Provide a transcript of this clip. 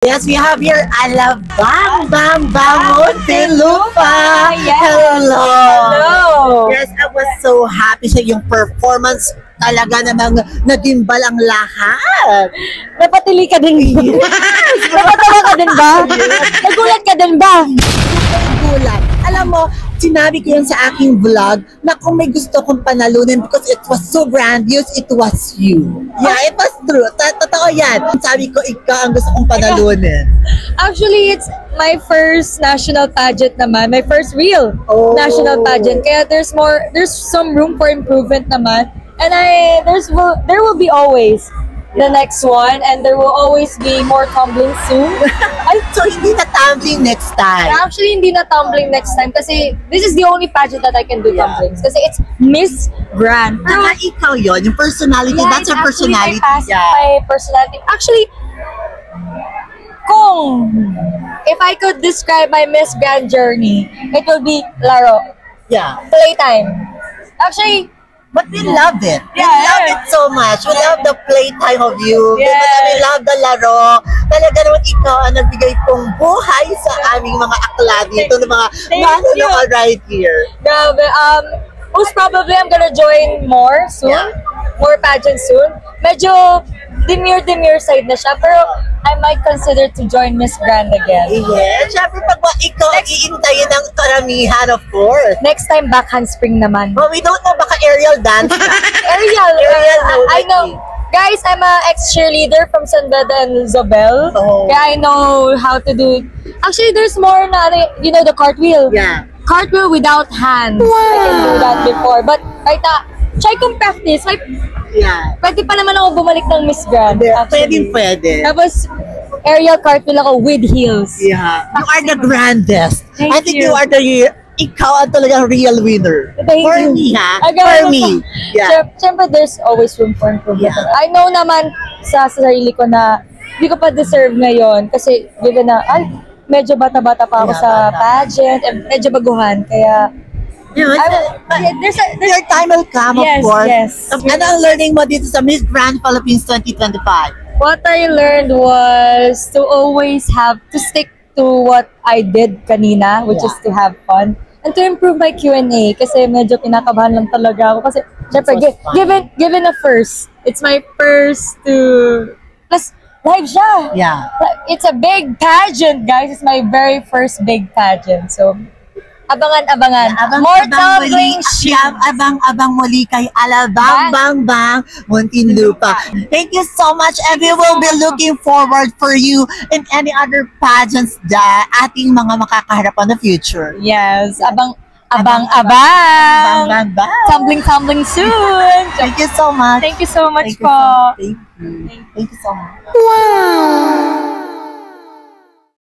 Yes, we have here Alabang Bang Bang Muntinlupa. Yes. Hello. Hello. Yes, I was so happy sa yung performance. Talaga namang nadimbal ang lahat. Napatili ka din. Yes. Napatawa ka din ba? Nagulat ka din ba? Gulat. Alam mo, sinabi ko yun sa aking vlog na kung may gusto kong panalunin because it was so grandiose, it was you. Yeah, it was true. Totoo yan. Sabi ko, ikaw ang gusto kong panalunin. Actually, it's my first national pageant naman. My first real national pageant. Kaya there's some room for improvement naman. And there will be always the next one, and there will always be more tumbling soon. So, hindi na tumbling next time. Actually, hindi na tumbling next time kasi this is the only pageant that I can do tumblings. Kasi it's Miss Grand. Pero ikaw yun, yung personality, that's your personality. My personality. Actually, if I could describe my Miss Grand journey, it will be laro. Yeah. Playtime. Actually, but we love it. We Yeah, love yeah. it so much. We love the playtime of you. Yes. We love the laro. Talaga naman ikaw ang nagbigay pong buhay sa aming mga akla dito ng mga manunod right here. grabe. Most probably, I'm gonna join more soon. Yeah. More pageants soon. Medyo demure side na siya, pero I might consider to join Miss Grand again. Yeah. Siyempre, pag ikaw iintayin ng karamihan, of course. Next time, back handspring naman. But we don't know, baka aerial dance. Ariel, I know. maybe. Guys, I'm a ex-cheerleader from San Beda and Zobel. Oh. Kaya I know how to do. Actually, there's more na, you know, the cartwheel. Yeah. Cartwheel without hands. I can do that before. But right now, try kong practice. Like, Yeah. pwede pa naman ako bumalik ng Miss Grand. Pwede. Tapos, aerial cartwheel ako with heels. Yeah. You are the grandest. Thank I think you. you are ikaw ang talagang real winner. Thank For you. me, ha? Agad For mo me. pa. Yeah. Siyempre, there's always room for improvement. Yeah. I know naman sa sarili ko na hindi ko pa deserve ngayon kasi given na, medyo bata-bata pa ako Yeah, sa bata. pageant, medyo baguhan. Kaya, Your time will come, of Yes, course. yes. Ano ang learning mo dito sa Miss Grand Philippines 2025? what I learned was to always have to stick to what I did kanina, which is to have fun. And to improve my Q&A kasi medyo kinakabahan lang talaga ako kasi syempre was fun. given a first. It's my first to plus live siya. Yeah. It's a big pageant, guys. It's my very first big pageant. So abangan. More tumbling shoes. Abang muli kay Alabang Bang Bang Muntinlupa. Thank you so much, and we will be looking forward for you in any other pageants na ating mga makakaharap on the future. Yes, abang. Bang Bang Bang. Tumbling soon. Thank you so much. Thank you so much Thank you po. so much. Thank you so much. Wow.